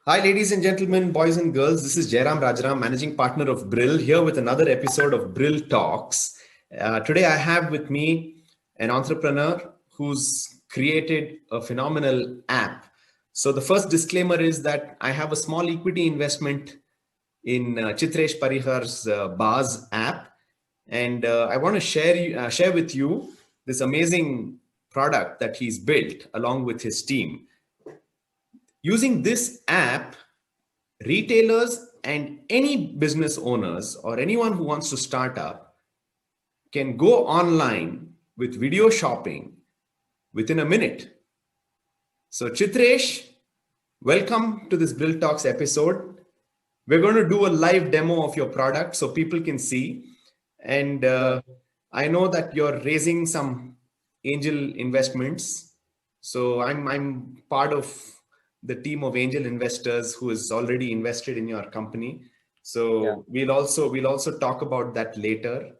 Hi, ladies and gentlemen, boys and girls. This is Jairam Rajaram, managing partner of Brill, here with another episode of Brill Talks. Today, I have with me an entrepreneur who's created a phenomenal app. So, the first disclaimer is that I have a small equity investment in Chitresh Parihar's Baz app, and I want to share with you this amazing product that he's built along with his team. Using this app, retailers and any business owners or anyone who wants to start up can go online with video shopping within a minute. So, Chitresh, welcome to this Brill Talks episode. We're going to do a live demo of your product so people can see. And I know that you're raising some angel investments. So I'm part of the team of angel investors who is already invested in your company. So Yeah. we'll also talk about that later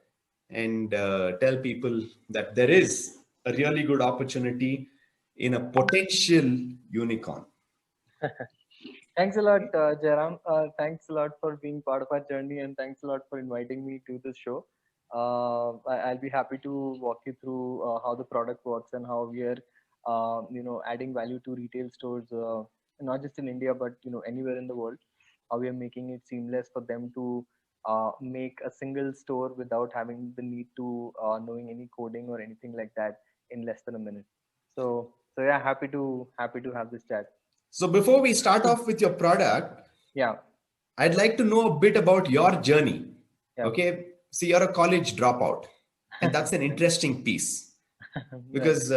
and tell people that there is a really good opportunity in a potential unicorn. Thanks a lot, Jairam. Thanks a lot for being part of our journey, and thanks a lot for inviting me to this show. I'll be happy to walk you through how the product works and how we are, adding value to retail stores, not just in India but anywhere in the world. How we are making it seamless for them to make a single store without having the need to knowing any coding or anything like that in less than a minute. So yeah, happy to have this chat. So before we start off with your product, Yeah. I'd like to know a bit about your journey. Yeah. Okay. See, you're a college dropout, and that's an interesting piece Right. because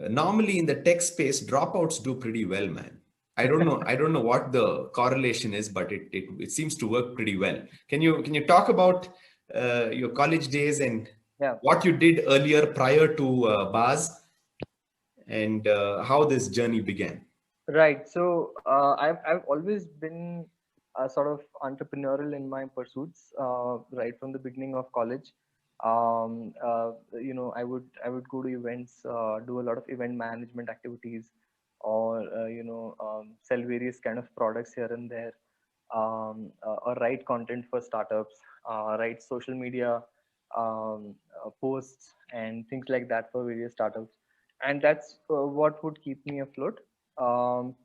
normally in the tech space, dropouts do pretty well, man. I don't know. I don't know what the correlation is, but it seems to work pretty well. Can you talk about your college days and Yeah. what you did earlier prior to Baz and how this journey began? Right. So I've always been sort of entrepreneurial in my pursuits right from the beginning of college. I would go to events, do a lot of event management activities, or sell various kind of products here and there, or write content for startups, write social media posts and things like that for various startups, and that's what would keep me afloat.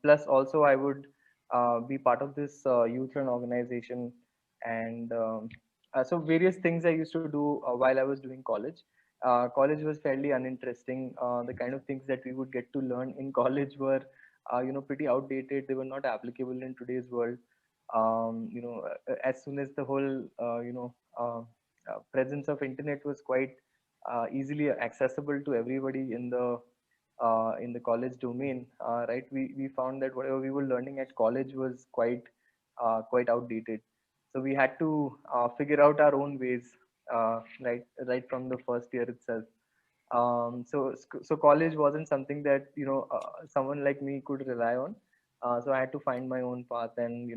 Plus, also I would be part of this youth run organization, and so various things I used to do while I was doing college. College was fairly uninteresting. The kind of things that we would get to learn in college were, pretty outdated. They were not applicable in today's world. As soon as the whole, presence of internet was quite easily accessible to everybody in the college domain, right? We found that whatever we were learning at college was quite outdated. So we had to figure out our own ways, right from the first year itself. So college wasn't something that someone like me could rely on. So I had to find my own path, and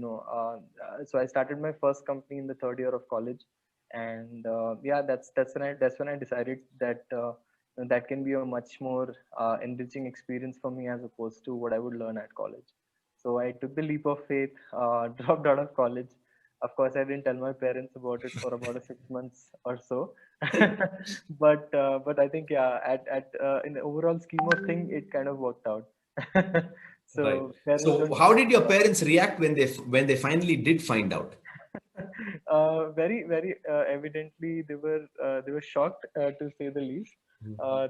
so I started my first company in the third year of college, and yeah, that's when I decided that that can be a much more enriching experience for me as opposed to what I would learn at college. So I took the leap of faith, dropped out of college. Of course, I didn't tell my parents about it for about 6 months or so, but I think, yeah, at in the overall scheme of thing, it kind of worked out. Right. So parents So don't how know. did your Yeah. parents react when they finally did find out? Very, very evidently, they were shocked, to say the least.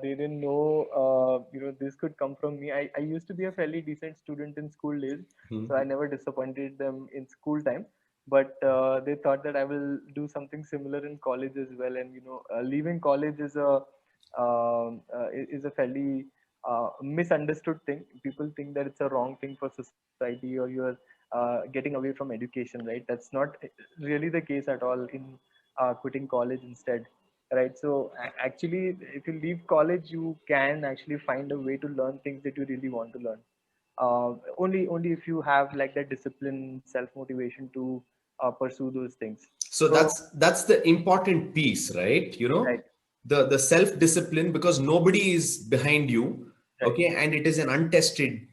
They didn't know, this could come from me. I used to be a fairly decent student in school days, so I Mhm. never disappointed them in school time. But they thought that I will do something similar in college as well. And leaving college is a fairly misunderstood thing. People think that it's a wrong thing for society, or you're getting away from education, right? That's not really the case at all in quitting college instead, right? So actually, if you leave college, you can actually find a way to learn things that you really want to learn. Only if you have like that discipline, self motivation to pursue those things. So So that's the important piece, right? right, The self discipline, because nobody is behind you, right, okay, and it is an untested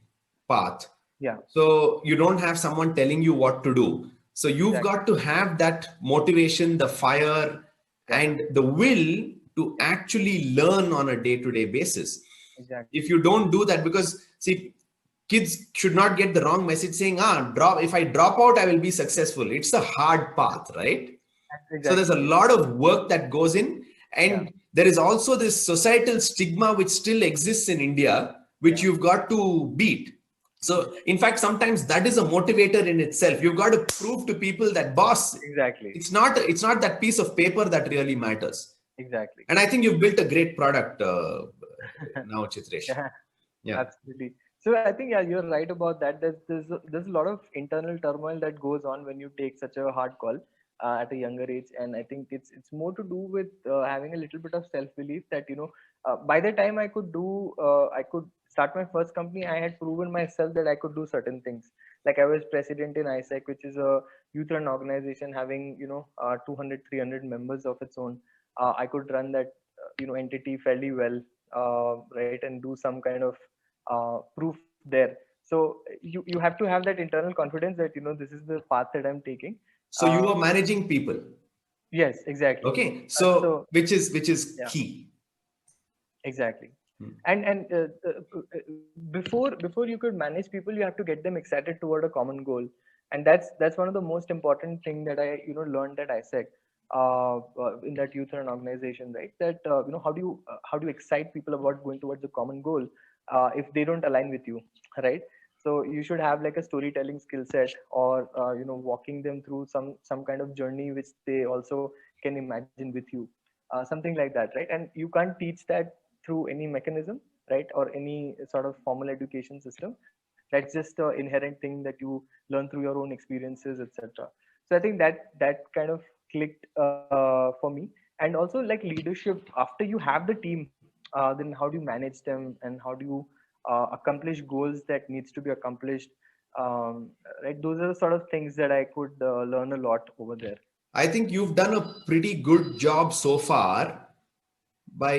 path. Yeah. So you don't have someone telling you what to do. So you've Exactly. got to have that motivation, the fire, Yeah. and the will to actually learn on a day-to-day basis. Exactly. If you don't do that, because see, kids should not get the wrong message saying, if I drop out, I will be successful. It's a hard path, right? So there's a Exactly. lot of work that goes in. Yeah. And there is also this societal stigma which still exists in India, which Yeah. you've got to beat. So in fact, sometimes that is a motivator in itself. You've got to prove to people that, boss, Exactly. it's not that piece of paper that really matters. Exactly. And I think you've built a great product now, Chitresh. Yeah. Yeah. Absolutely. So I think, yeah, you're right about that. There's a lot of internal turmoil that goes on when you take such a hard call at a younger age, and I think it's more to do with having a little bit of self belief that by the time I could start my first company, I had proven myself that I could do certain things. Like I was president in ISEC, which is a youth run organization having 200 300 members of its own. I could run that entity fairly well, right, and do some kind of proof there. So you have to have that internal confidence that this is the path that I'm taking. So you are managing people. Yes, exactly. Okay. So So which is yeah, key. exactly. Hmm. And before you could manage people, you have to get them excited toward a common goal, and that's one of the most important thing that I learned at ISEC, in that youth and organization, right? That how do you excite people about going towards a common goal if they don't align with you, right? So you should have like a storytelling skill set, or walking them through some kind of journey which they also can imagine with you, something like that, right? And you can't teach that through any mechanism, right, or any sort of formal education system. That's just an inherent thing that you learn through your own experiences, etc. So I think that kind of clicked for me. And also, like, leadership, after you have the team, then how do you manage them, and how do you accomplish goals that needs to be accomplished, right? Those are the sort of things that I could learn a lot over there. I think you've done a pretty good job so far by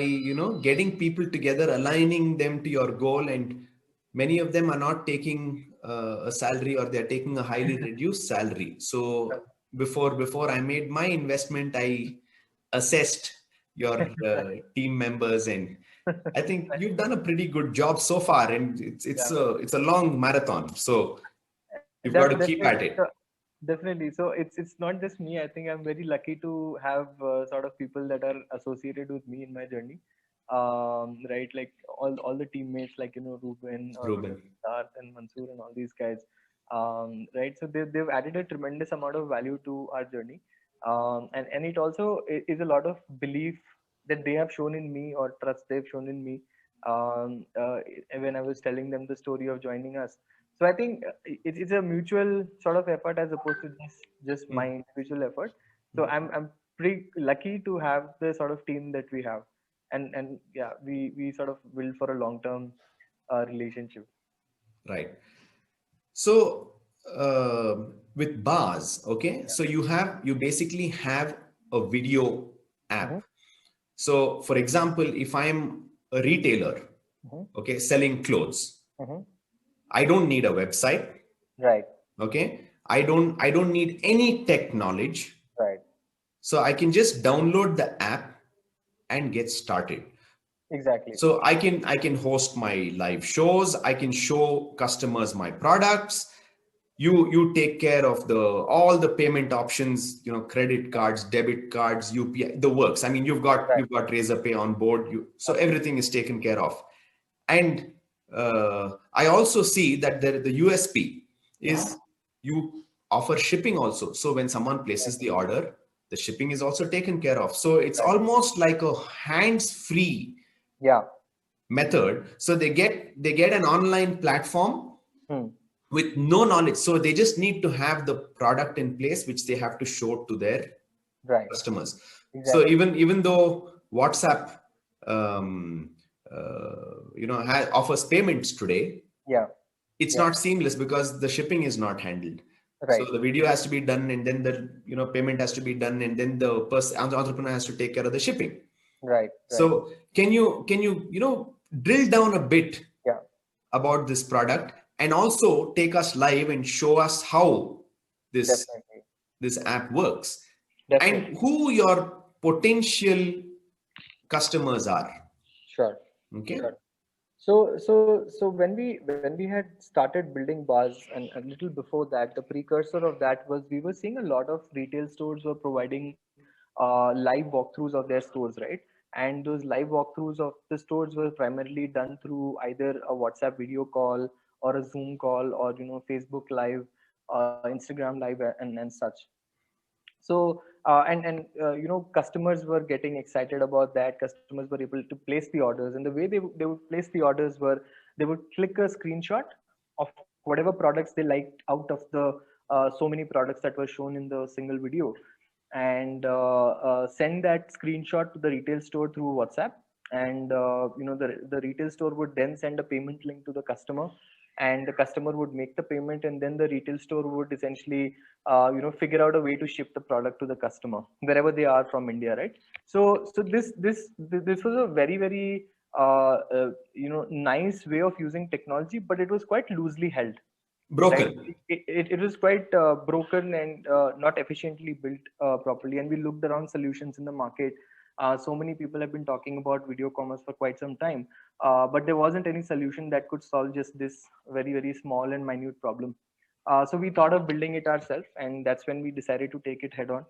getting people together, aligning them to your goal, and many of them are not taking a salary, or they're taking a highly reduced salary. So before I made my investment, I assessed your team members, and I think you've done a pretty good job so far, and Yeah. it's a long marathon, so you've got to keep at Definitely. it. Definitely. So it's not just me. I think I'm very lucky to have sort of people that are associated with me in my journey. Right, like all the teammates, like Ruben, Ruben. Siddharth and Mansoor and all these guys. Right. So they've added a tremendous amount of value to our journey. And it also is a lot of belief that they have shown in me, or trust they've shown in me. Um, uh, when I was telling them the story of joining us. So I think it's a mutual sort of effort as opposed to just my individual effort. So I'm pretty lucky to have the sort of team that we have, and yeah, we sort of build for a long term relationship. Right. So with bars, okay, so you basically have a video Mm-hmm, app. So for example, if I'm a retailer, mm-hmm, okay, selling clothes, mm-hmm. I don't need a website, Right, okay, I don't need any tech knowledge, right, so I can just download the app and get started. exactly, So I can host my live shows, I can show customers my products. You take care of all the payment options, credit cards, debit cards, UPI, the works. I mean, you've got right, you've got Razorpay on board, so everything is taken care of. And I also see that the USP is you offer shipping also. So when someone places the order, the shipping is also taken care of. So it's right. almost like a hands-free Yeah. method. So they get an online platform Hmm. with no knowledge, so they just need to have the product in place which they have to show to their Right. customers. So Exactly. even though WhatsApp offers payments today, Yeah. it's Yeah. not seamless because the shipping is not handled. So Right. the video has to be done, and then the payment has to be done, and then the entrepreneur has to take care of the shipping. Right. Right. So can you drill down a bit Yeah. about this product and also take us live and show us how this Definitely. this app works and Definitely. who your potential customers are. Sure. Okay. Sure. So when we had started building bars, and a little before that, the precursor of that was we were seeing a lot of retail stores were providing live walkthroughs of their stores, right? And those live walkthroughs of the stores were primarily done through either a WhatsApp video call or a Zoom call, or Facebook Live, Instagram Live, and such. So customers were getting excited about that. Customers were able to place the orders, and the way they would place the orders were they would click a screenshot of whatever products they liked out of the so many products that were shown in the single video, and send that screenshot to the retail store through WhatsApp. And the retail store would then send a payment link to the customer, and the customer would make the payment, and then the retail store would essentially figure out a way to ship the product to the customer wherever they are from India, right? So this was a very, very nice way of using technology, but it was quite loosely held, right? Broken. It was quite broken and not efficiently built properly. And we looked around solutions in the market. So many people have been talking about video commerce for quite some time, but there wasn't any solution that could solve just this very, very small and minute problem. So we thought of building it ourselves, and that's when we decided to take it head on.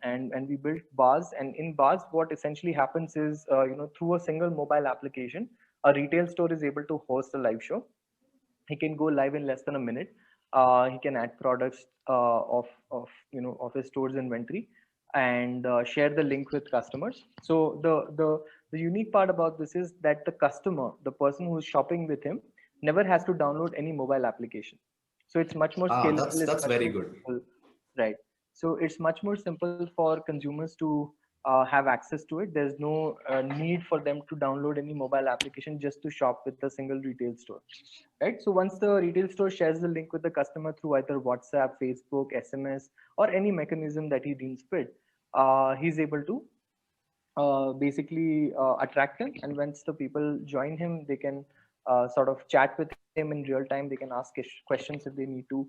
And we built Bars. And in Bars, what essentially happens is, through a single mobile application, a retail store is able to host a live show. He can go live in less than a minute. He can add products of his store's inventory, and share the link with customers. So the unique part about this is that the customer, the person who's shopping with him, never has to download any mobile application. So it's much more Ah, scalable. that's It's that's much very more good. simple, right? So it's much more simple for consumers to have access to it. There's no need for them to download any mobile application just to shop with a single retail store, right? So once the retail store shares the link with the customer through either WhatsApp, Facebook, SMS, or any mechanism that he deems fit, he's able to basically attract him. And once the people join him, they can sort of chat with him in real time. They can ask questions if they need to,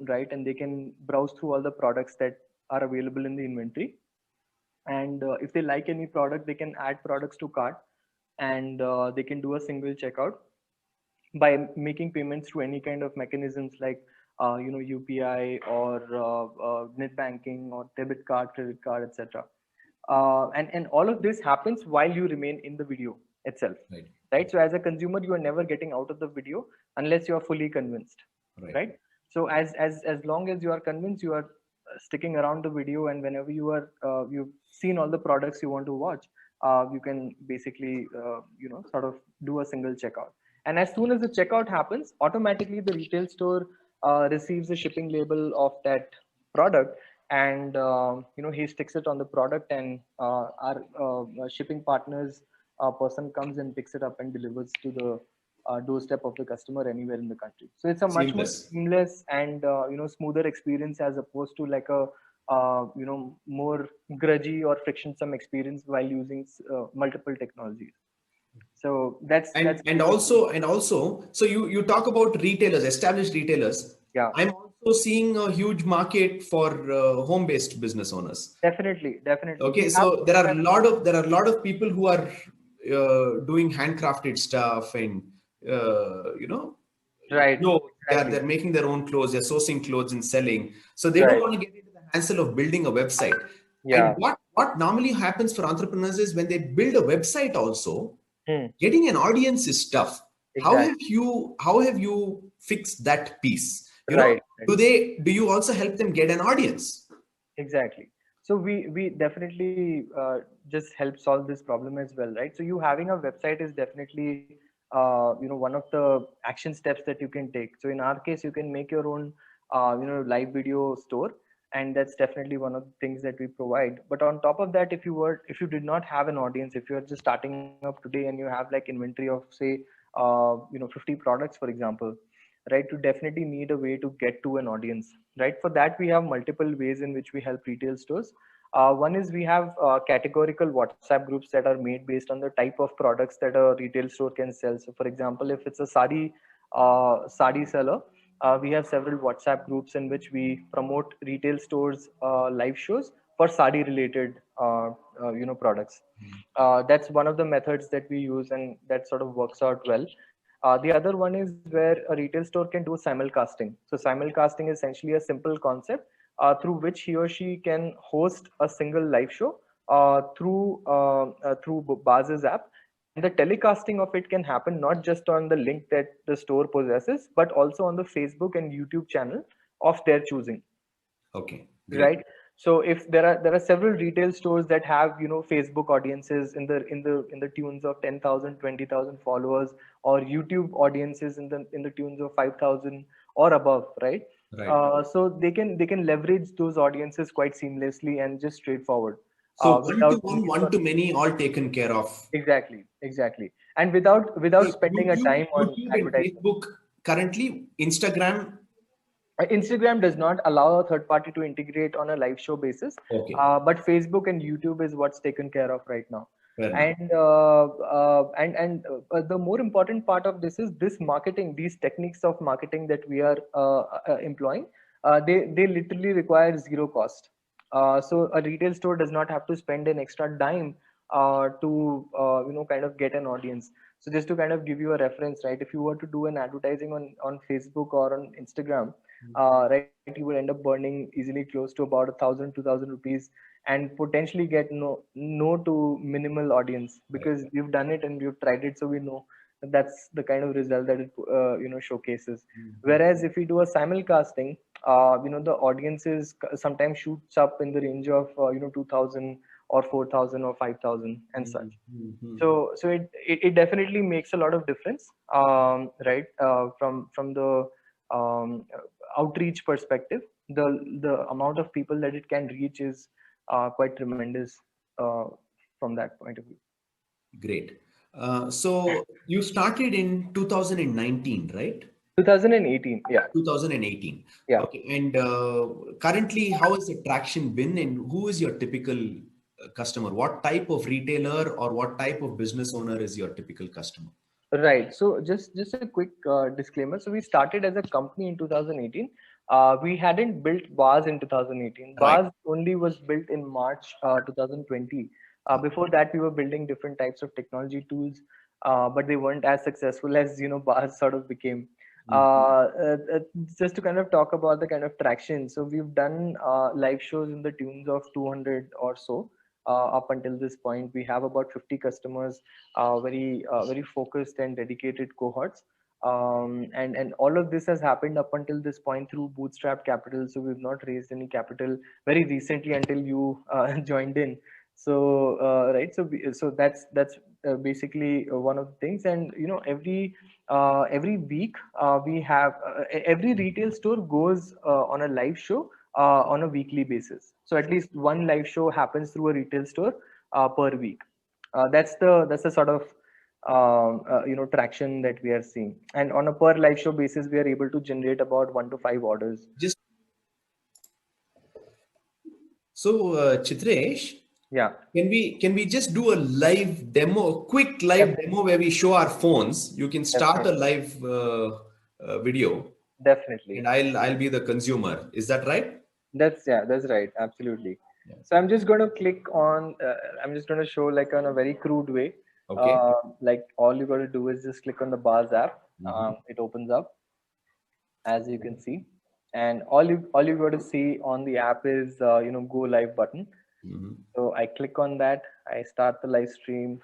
right? And they can browse through all the products that are available in the inventory. And if they like any product, they can add products to cart, and they can do a single checkout by making payments through any kind of mechanisms like UPI, or net banking, or debit card, credit card, etc. And all of this happens while you remain in the video itself, Right. right? So as a consumer, you are never getting out of the video unless you are fully convinced, Right. right? So as long as you are convinced, you are sticking around the video, and whenever you've seen all the products you want to watch, you can basically sort of do a single checkout. And as soon as the checkout happens, automatically the retail store receives a shipping label of that product, and he sticks it on the product, and our shipping partners person comes and picks it up and delivers to the doorstep of the customer anywhere in the country. So it's a much more Seamless. seamless and smoother experience, as opposed to like a more grudgy or frictionsome experience while using multiple technologies. So that's And pretty much also, so you talk about retailers, established retailers. yeah. I'm also seeing a huge market for home-based business owners. Definitely Okay, we have so there are a lot of people who are doing handcrafted stuff and right, clothes. exactly, They're making their own clothes. They're sourcing clothes and selling. So they don't right, want to get into the hassle of building a website. And yeah. what normally happens for entrepreneurs is when they build a website also, Hmm. getting an audience is tough. Exactly. How have you fixed that piece? Right, right. Do you also help them get an audience? Exactly. So we definitely just help solve this problem as well, right? So you having a website is definitely one of the action steps that you can take. So in our case, you can make your own live video store, and that's definitely one of the things that we provide. But on top of that, if you did not have an audience, if you're just starting up today and you have like inventory of say 50 products, for example, right? You definitely need a way to get to an audience, right? For that, we have multiple ways in which we help retail stores. One is we have categorical WhatsApp groups that are made based on the type of products that a retail store can sell. So for example, if it's a sari sari seller. We have several WhatsApp groups in which we promote retail stores live shows for sari related products. That's one of the methods that we use, and that sort of works out well. The other one is where a retail store can do simulcasting. So simulcasting is essentially a simple concept through which he or she can host a single live show through Baz's app, and the telecasting of it can happen not just on the link that the store possesses, but also on the Facebook and YouTube channel of their choosing. Okay, great. Right. So if there are several retail stores that have Facebook audiences in the tunes of 10,000, 20,000 followers, or YouTube audiences in the tunes of 5,000 or above, right? Right. So they can leverage those audiences quite seamlessly and just straightforward, So one to without one, needing one for to many, all taken care of. exactly, and without So spending a time on YouTube and advertisement. Facebook currently, Instagram. Instagram does not allow a third party to integrate on a live show basis, Okay, but Facebook and YouTube is what's taken care of right now. fair enough. And the more important part of this is this marketing, these techniques of marketing that we are employing. They literally require zero cost. So a retail store does not have to spend an extra dime to kind of get an audience. So just to kind of give you a reference, right? If you were to do an advertising on Facebook or on Instagram, right, you would end up burning easily close to about 1,000, 2,000 rupees, and potentially get no to minimal audience, Correct. because we've done it and we've tried it, so we know that that's the kind of result that it showcases. Mhm. Whereas if we do a simulcasting, the audiences sometimes shoots up in the range of 2,000 or 4,000 or 5,000 and such. Mhm. So it definitely makes a lot of difference, right? From the outreach perspective, the amount of people that it can reach is quite tremendous uh, from that point of view. Great. So you started in 2019, right? 2018, yeah, 2018. yeah. Okay. And currently, how has the traction been, and who is your typical customer? What type of retailer or what type of business owner is your typical customer? Right. So just a quick disclaimer. So we started as a company in 2018. We hadn't built Bars in 2018. Right. Bars only was built in March 2020. Before that, we were building different types of technology tools, but they weren't as successful as Bars sort of became. Mm. Just to kind of talk about the kind of traction. So we've done live shows in the tunes of 200 or so. Up until this point, we have about 50 customers, very focused and dedicated cohorts, and all of this has happened up until this point through bootstrap capital. So we've not raised any capital very recently until you joined in. So right, so that's basically one of the things. And every week we have every retail store goes on a live show on a weekly basis. So at least one live show happens through a retail store per week. That's the sort of traction that we are seeing. And on a per live show basis, we are able to generate about 1 to 5 orders. Just so, Chitresh, Yeah, can we just do a live demo, a quick live definitely, demo where we show our phones? You can start a definitely, live video, definitely. and I'll be the consumer. Is that right? That's right. Absolutely. Yeah. So I'm just going to click on. I'm just going to show like on a very crude way. Okay. Like all you got to do is just click on the Bars app. Mhm. It opens up, as you can see, and all you got to see on the app is go live button. Mhm. So I click on that. I start the live stream,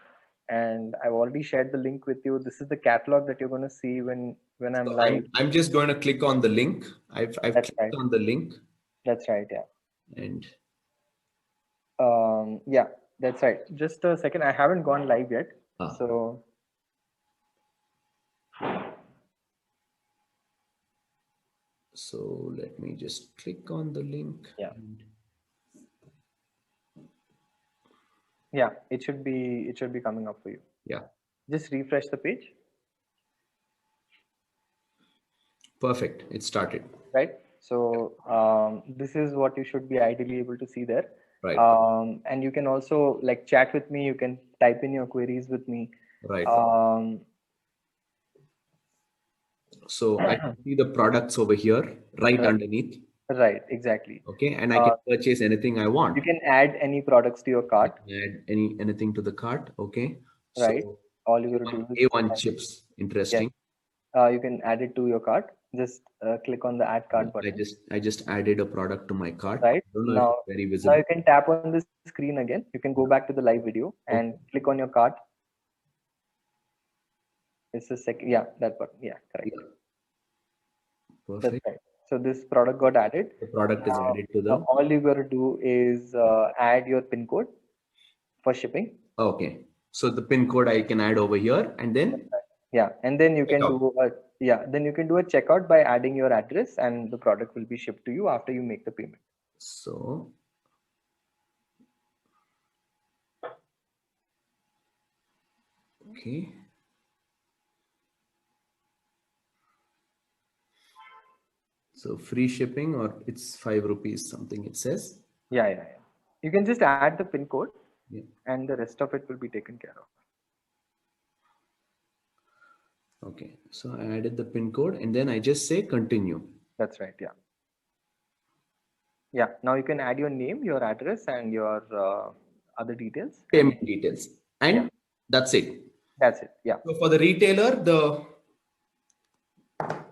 and I've already shared the link with you. This is the catalog that you're going to see when I'm So live. I'm just going to click on the link. I've That's clicked right. on the link, That's right. Yeah. and Yeah, that's right. Just a second. I haven't gone live yet. ah, So so let me just click on the link. yeah, And yeah, it should be coming up for you. yeah, Just refresh the page, perfect. It started. right? So this is what you should be ideally able to see there. Right. And you can also like chat with me. You can type in your queries with me. Right. Um, So I can see the products over here right Right, underneath. right, exactly. Okay, and I Uh, can purchase anything I you want. can add any products to your I cart, can add anything to the cart. Okay, right? so All you got to A1, do is A1 chips. yes, Interesting. you can add it to your cart. Just click on the add cart button, I just added a product to my cart. right? I don't know if Now, it's very now visible. you can tap on the screen again. You can go back to the live video and Okay. click on your cart. It's the second, yeah, that button. Yeah, correct. Yeah, That's perfect. right. So this product got added. The product is Now, added to the. all you got to do is add your PIN code for shipping. Okay. So the pin code I can add over here and then Yeah, and then you check can out. do a then you can do a checkout by adding your address, and the product will be shipped to you after you make the payment. So, okay. So free shipping or it's 5 rupees something it says. Yeah. You can just add the PIN code, Yeah. and the rest of it will be taken care of. Okay. So I added the pin code and then I just say continue. That's right. Yeah. Yeah. Now you can add your name, your address, and your other details, and Payment details. yeah, And that's it. that's it. Yeah. So for the retailer, the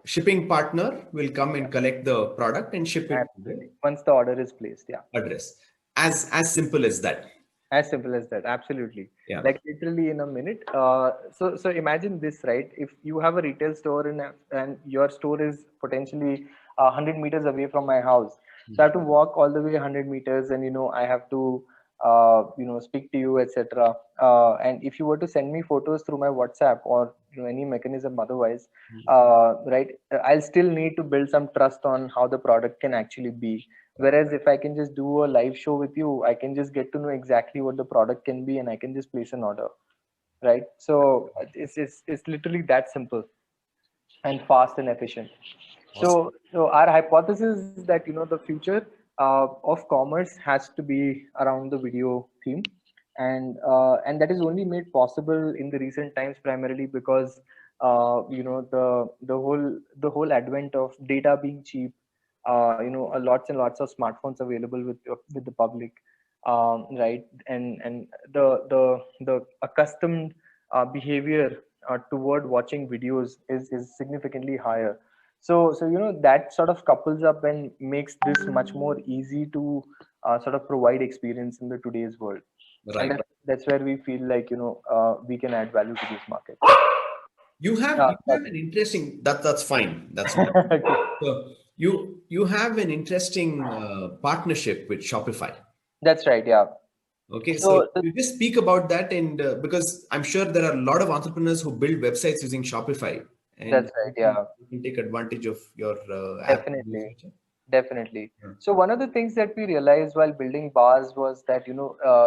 shipping partner will come and collect the product and ship it to the Absolutely. Once the order is placed, yeah. address. As simple as that. As simple as that. Absolutely. Yeah. Like literally in a minute. So imagine this, right? If you have a retail store and your store is potentially 100 meters away from my house, so I have to walk all the way 100 meters, and I have to speak to you, etc. And if you were to send me photos through my WhatsApp or any mechanism otherwise, right, I'll still need to build some trust on how the product can actually be. Whereas if I can just do a live show with you, I can just get to know exactly what the product can be, and I can just place an order, right? So it's literally that simple and fast and efficient. Awesome. So our hypothesis is that the future of commerce has to be around the video theme, and that is only made possible in the recent times primarily because the whole advent of data being cheap, lots and lots of smartphones available with the public, right, and the accustomed behavior toward watching videos is significantly higher. So that sort of couples up and makes this much more easy to sort of provide experience in the today's world, and Right. that's where we feel like we can add value to this market. You have Sorry. an interesting that's fine. That's fine. So you have an interesting partnership with Shopify. That's right. Yeah. Okay, so So you just speak about that, and because I'm sure there are a lot of entrepreneurs who build websites using Shopify, and that's right. Yeah. you can take advantage of your app in the Definitely. future. Definitely. Yeah. So one of the things that we realized while building bars was that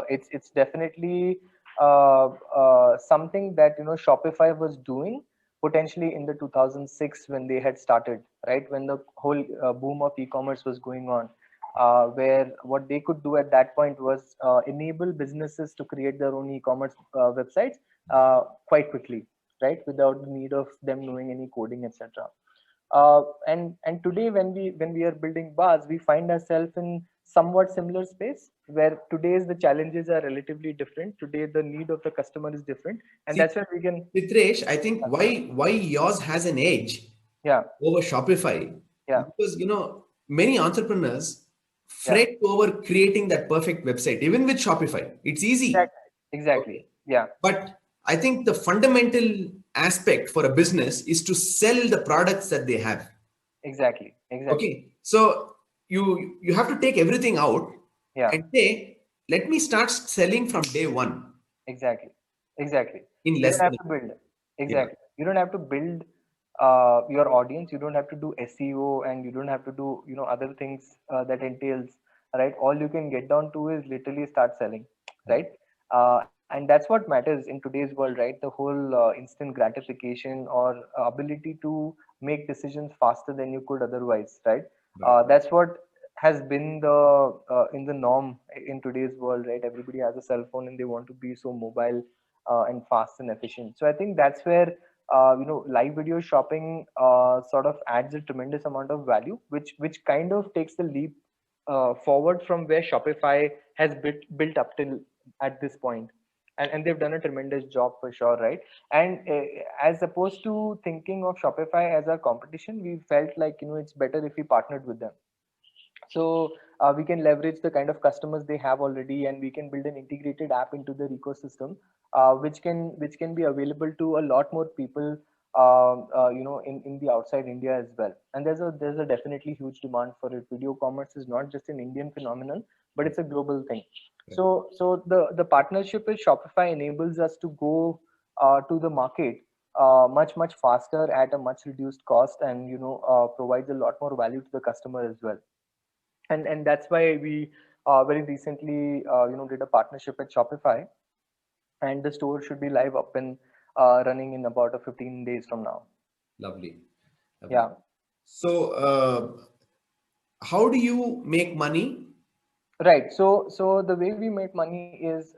it's definitely something that Shopify was doing potentially in the 2006 when they had started, right, when the whole boom of e-commerce was going on, where what they could do at that point was enable businesses to create their own e-commerce websites quite quickly, right, without the need of them knowing any coding, etc. And today when we are building bars, we find ourselves in somewhat similar space where today's the challenges are relatively different. Today the need of the customer is different, and See, that's where we can. Sidresh, I think why yours has an edge Yeah, over Shopify yeah, because many entrepreneurs yeah, fret over creating that perfect website. Even with Shopify, it's easy. exactly. Okay. Yeah, But I think the fundamental aspect for a business is to sell the products that they have. exactly. Okay. So you have to take everything out Yeah, and say, let me start selling from day one exactly, exactly. in You less don't have than to build. yeah. Exactly. You don't have to build your audience. You don't have to do SEO, and you don't have to do other things that entails, right. All you can get down to is literally start selling, Yeah. right. And that's what matters in today's world, right. The whole instant gratification or ability to make decisions faster than you could otherwise, right. Right. That's what has been the in the norm in today's world, right. Everybody has a cell phone and they want to be so mobile and fast and efficient. So I think that's where live video shopping sort of adds a tremendous amount of value, which kind of takes the leap forward from where Shopify has built up till at this point. And they've done a tremendous job for sure, right? And as opposed to thinking of Shopify as a competition, we felt like, it's better if we partnered with them. So we can leverage the kind of customers they have already, and we can build an integrated app into their ecosystem, which can be available to a lot more people, in the outside India as well. And there's a definitely huge demand for it. Video commerce is not just an Indian phenomenon, but it's a global thing. So the partnership with Shopify enables us to go to the market much faster at a much reduced cost, and provides a lot more value to the customer as well. And that's why we very recently did a partnership with Shopify, and the store should be live up and running in about 15 days from now. Lovely. Lovely. Yeah. So how do you make money? Right. So the way we make money is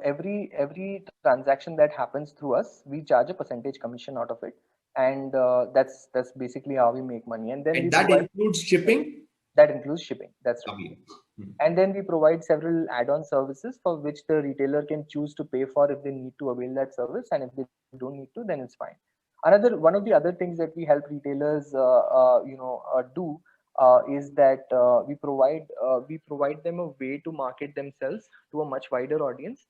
every transaction that happens through us, we charge a percentage commission out of it, and that's basically how we make money. And then And we that provide, includes shipping? that includes shipping. That's right. Lovely. And then we provide several add-on services for which the retailer can choose to pay for if they need to avail that service, and if they don't need to, then it's fine. Another one of the other things that we help retailers do is that we provide them a way to market themselves to a much wider audience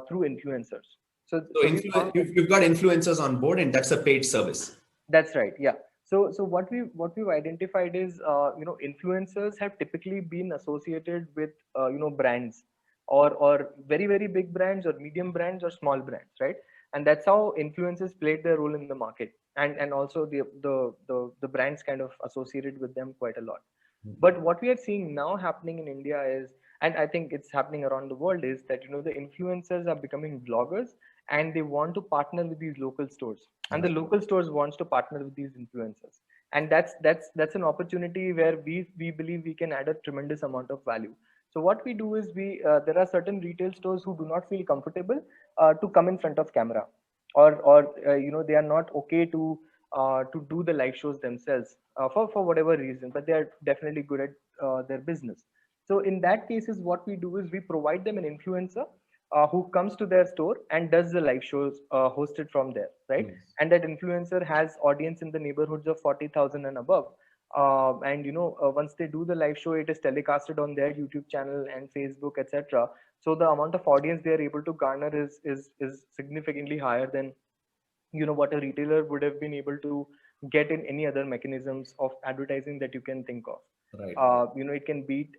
through influencers. So we found You've got influencers on board, and that's a paid service. that's right. Yeah. So what we've identified is, influencers have typically been associated with brands, or very very big brands, or medium brands, or small brands, right? And that's how influencers played their role in the market, and also the brands kind of associated with them quite a lot. But what we are seeing now happening in India is, and I think it's happening around the world, is that the influencers are becoming bloggers, and they want to partner with these local stores, and the local stores wants to partner with these influencers. And that's an opportunity where we believe we can add a tremendous amount of value. So what we do is, we there are certain retail stores who do not feel comfortable to come in front of camera, or they are not okay to do the live shows themselves for whatever reason, but they are definitely good at their business. So in that cases, what we do is we provide them an influencer who comes to their store and does the live shows hosted from there, right? Yes. And that influencer has audience in the neighborhoods of 40,000 and above. And once they do the live show, it is telecasted on their YouTube channel and Facebook, etc. So the amount of audience they are able to garner is significantly higher than what a retailer would have been able to get in any other mechanisms of advertising that you can think of. Right. It can beat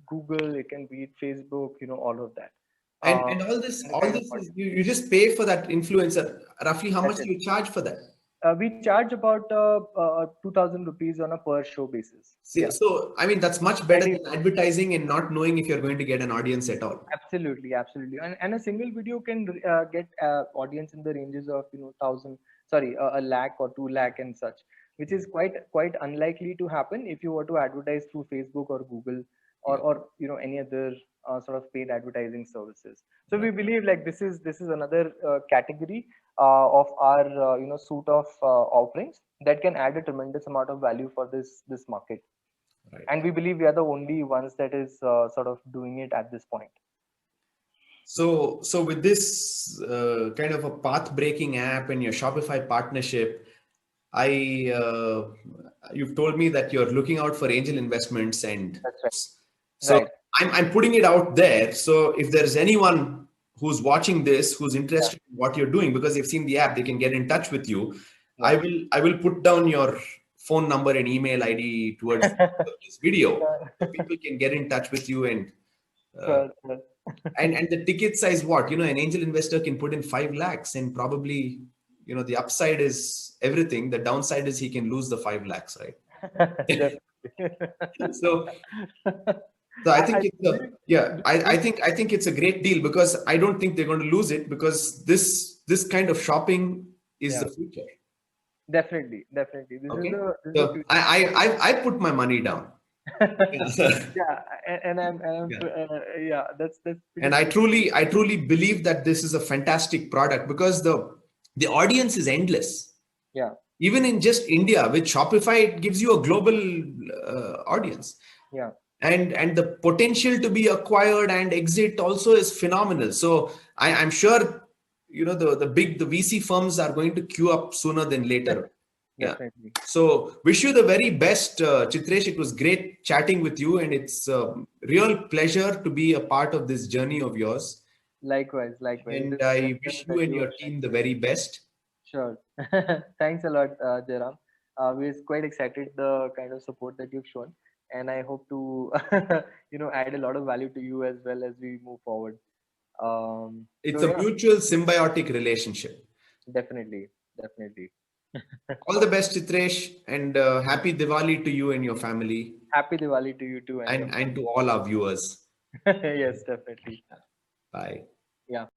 Google, it can beat Facebook, all of that. And Uh, all this, and the kind of is audience. you just pay for that influencer. Roughly, how much That's do it. you charge for that? We charge about 2,000 rupees on a per show basis. See, Yeah, so I mean, that's much better very than advertising and not knowing if you're going to get an audience at all. absolutely. And a single video can get audience in the ranges of thousand, sorry, a lakh or 2 lakh and such, which is quite unlikely to happen if you were to advertise through Facebook or Google, or Yeah. any other sort of paid advertising services. So we Right. believe like this is another category of our suite of offerings that can add a tremendous amount of value for this market. Right. And we believe we are the only ones that is sort of doing it at this point. So with this kind of a path-breaking app and your Shopify partnership, you've told me that you're looking out for angel investments, and That's right. so Right. I'm putting it out there. So if there's anyone who's watching this who's Yeah. interested in what you're doing because they've seen the app, they can get in touch with you. Yeah. I will put down your phone number and email ID towards the end of this video, so people can get in touch with you, and Sure, sure. and the ticket size, what, an angel investor can put in 5 lakhs, and probably the upside is everything, the downside is he can lose the 5 lakhs, right? Definitely. so so I think I it's a, yeah, I think it's a great deal, because I don't think they're going to lose it, because this kind of shopping is Yeah. the future. Definitely. This Okay, is the so future. I put my money down. Yeah, and I'm Yeah. yeah, that's pretty And I truly believe that this is a fantastic product, because the audience is endless. Yeah. Even in just India, with Shopify, it gives you a global audience. Yeah. And the potential to be acquired and exit also is phenomenal. So I'm sure, the VC firms are going to queue up sooner than later. Definitely. Yeah. So wish you the very best, Chitresh. It was great chatting with you, and it's a real pleasure to be a part of this journey of yours. Likewise. And It is a I pleasure wish you that and you your are team the very best. Sure. Thanks a lot, Jairam. We're quite excited the kind of support that you've shown, and I hope to, add a lot of value to you as well as we move forward. It's So a yeah, mutual symbiotic relationship. definitely, definitely. All the best, Chitresh, and happy Diwali to you and your family, Happy Diwali to you too and your and to family. all our viewers. Yes, definitely. Bye. Yeah.